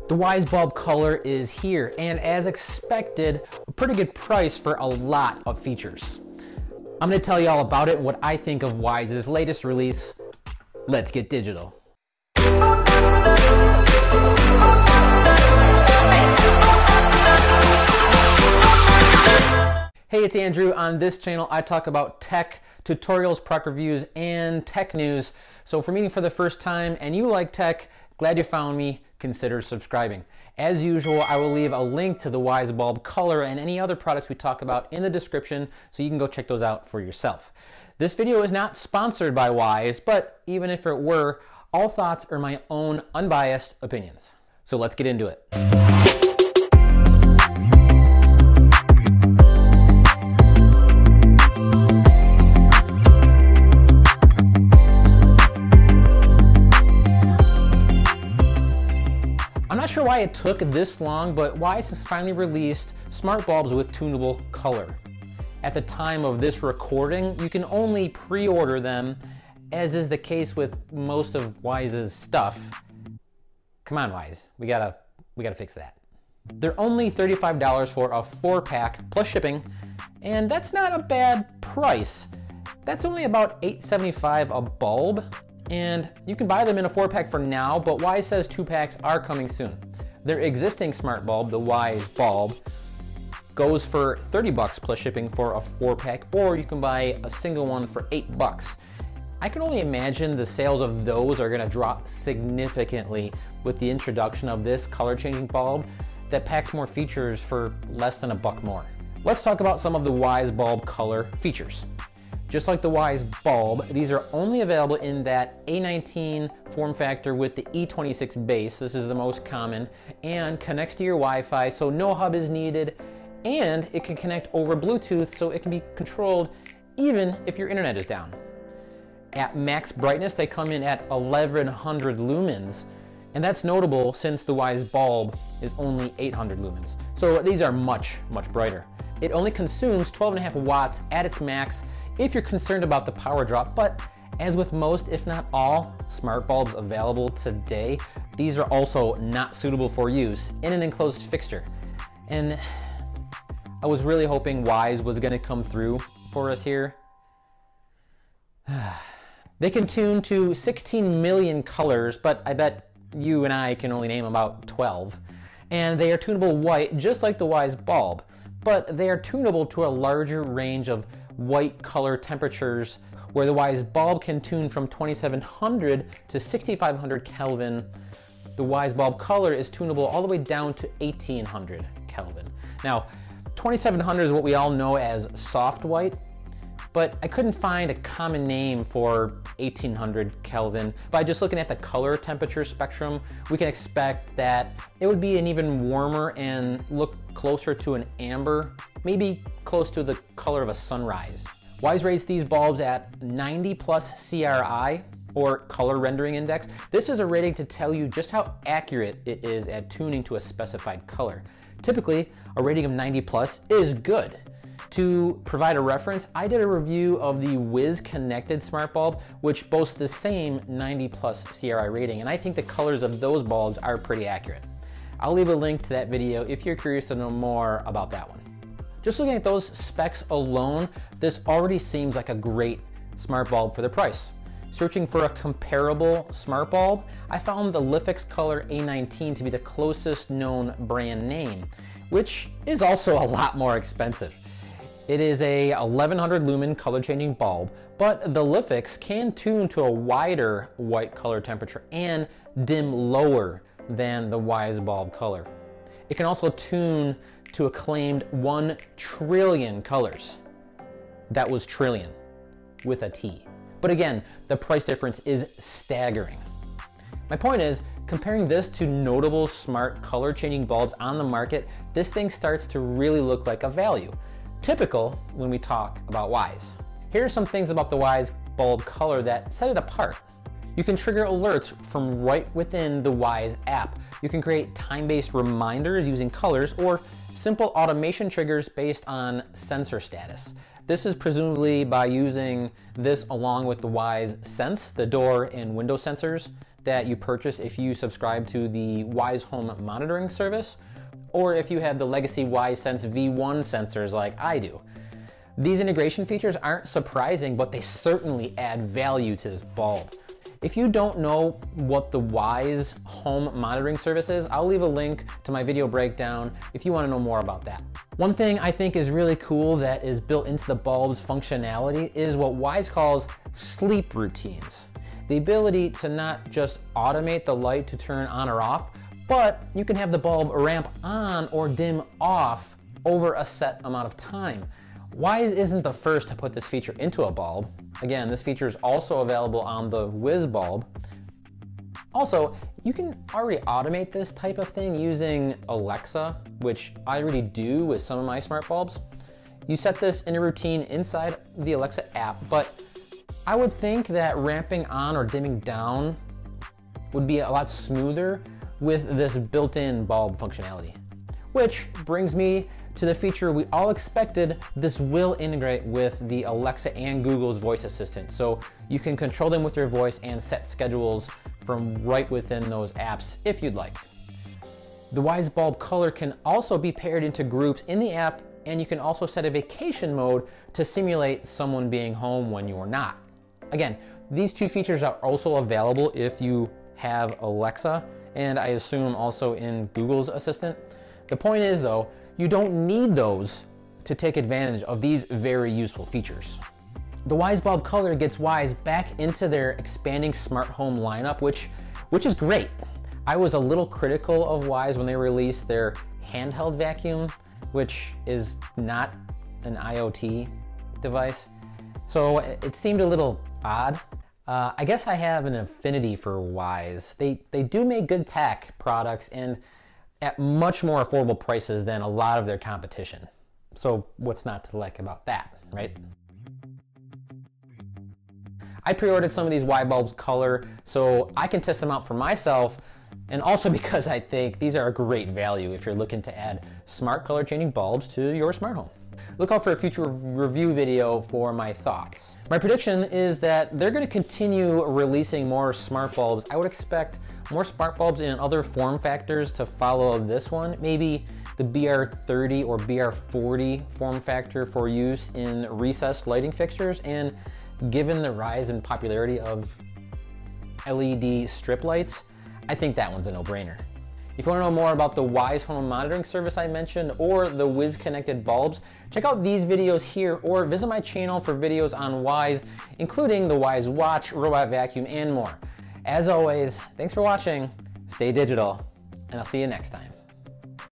The Wyze Bulb Color is here, and as expected, a pretty good price for a lot of features. I'm going to tell you all about it, what I think of Wyze's latest release. Let's get digital. Hey, it's Andrew. On this channel, I talk about tech, tutorials, product reviews, and tech news. So if you're meeting for the first time and you like tech, glad you found me, consider subscribing. As usual, I will leave a link to the Wyze Bulb Color and any other products we talk about in the description so you can go check those out for yourself. This video is not sponsored by Wyze, but even if it were, all thoughts are my own unbiased opinions. So let's get into it. I'm not sure why it took this long, but Wyze has finally released smart bulbs with tunable color. At the time of this recording, you can only pre-order them, as is the case with most of Wyze's stuff. Come on, Wyze, we gotta fix that. They're only $35 for a 4-pack plus shipping, and that's not a bad price. That's only about $8.75 a bulb. And you can buy them in a 4-pack for now, but Wyze says 2-packs are coming soon. Their existing smart bulb, the Wyze Bulb, goes for $30 plus shipping for a 4-pack, or you can buy a single one for $8. I can only imagine the sales of those are gonna drop significantly with the introduction of this color-changing bulb that packs more features for less than $1 more. Let's talk about some of the Wyze Bulb Color features. Just like the Wyze Bulb, these are only available in that A19 form factor with the E26 base. This is the most common, and connects to your Wi-Fi, so no hub is needed, and it can connect over Bluetooth, so it can be controlled even if your internet is down. At max brightness, they come in at 1100 lumens, and that's notable since the Wyze Bulb is only 800 lumens. So these are much, much brighter. It only consumes 12.5 watts at its max if you're concerned about the power drop, but as with most, if not all, smart bulbs available today, these are also not suitable for use in an enclosed fixture. And I was really hoping Wyze was gonna come through for us here. They can tune to 16 million colors, but I bet you and I can only name about 12. And they are tunable white, just like the Wyze Bulb, but they are tunable to a larger range of white color temperatures, where the Wyze Bulb can tune from 2700 to 6500 Kelvin. The Wyze Bulb Color is tunable all the way down to 1800 Kelvin. Now, 2700 is what we all know as soft white, but I couldn't find a common name for 1800 Kelvin. By just looking at the color temperature spectrum, we can expect that it would be an even warmer and look closer to an amber, maybe close to the color of a sunrise. Wyze rates these bulbs at 90 plus CRI, or color rendering index. This is a rating to tell you just how accurate it is at tuning to a specified color. Typically, a rating of 90 plus is good. To provide a reference, I did a review of the Wyze connected smart bulb, which boasts the same 90 plus CRI rating, and I think the colors of those bulbs are pretty accurate. I'll leave a link to that video if you're curious to know more about that one. Just looking at those specs alone, this already seems like a great smart bulb for the price. Searching for a comparable smart bulb, I found the Lifix Color A19 to be the closest known brand name, which is also a lot more expensive. It is a 1100 lumen color changing bulb, but the Lifix can tune to a wider white color temperature and dim lower than the Wyze Bulb Color. It can also tune to a claimed 1 trillion colors. That was trillion, with a T. But again, the price difference is staggering. My point is, comparing this to notable smart color changing bulbs on the market, this thing starts to really look like a value. Typical when we talk about Wyze. Here are some things about the Wyze Bulb Color that set it apart. You can trigger alerts from right within the Wyze app. You can create time-based reminders using colors, or simple automation triggers based on sensor status. This is presumably by using this along with the Wyze Sense, the door and window sensors that you purchase if you subscribe to the Wyze Home monitoring service, or if you have the legacy Wyze Sense V1 sensors like I do. These integration features aren't surprising, but they certainly add value to this bulb. If you don't know what the Wyze Home monitoring service is, I'll leave a link to my video breakdown if you want to know more about that. One thing I think is really cool that is built into the bulb's functionality is what Wyze calls sleep routines. The ability to not just automate the light to turn on or off, but you can have the bulb ramp on or dim off over a set amount of time. Wyze isn't the first to put this feature into a bulb. Again, this feature is also available on the Wyze Bulb. Also, you can already automate this type of thing using Alexa, which I already do with some of my smart bulbs. You set this in a routine inside the Alexa app, but I would think that ramping on or dimming down would be a lot smoother with this built-in bulb functionality. Which brings me to the feature we all expected. This will integrate with the Alexa and Google's voice assistant, so you can control them with your voice and set schedules from right within those apps if you'd like. The Wyze Bulb Color can also be paired into groups in the app, and you can also set a vacation mode to simulate someone being home when you're not. Again, these two features are also available if you have Alexa, and I assume also in Google's assistant. The point is though, you don't need those to take advantage of these very useful features. The Wyze Bulb Color gets Wyze back into their expanding smart home lineup, which is great. I was a little critical of Wyze when they released their handheld vacuum, which is not an IoT device. So it seemed a little odd. I guess I have an affinity for Wyze. They do make good tech products and at much more affordable prices than a lot of their competition. So what's not to like about that, right? I pre-ordered some of these Wyze Bulb Color so I can test them out for myself, and also because I think these are a great value if you're looking to add smart color changing bulbs to your smart home. Look out for a future review video for my thoughts. My prediction is that they're going to continue releasing more smart bulbs. I would expect more smart bulbs in other form factors to follow this one. Maybe the BR30 or BR40 form factor for use in recessed lighting fixtures, and given the rise in popularity of LED strip lights, I think that one's a no-brainer. If you want to know more about the Wyze Home monitoring service I mentioned or the Wyze connected bulbs, check out these videos here or visit my channel for videos on Wyze, including the Wyze Watch, robot vacuum, and more. As always, thanks for watching, stay digital, and I'll see you next time.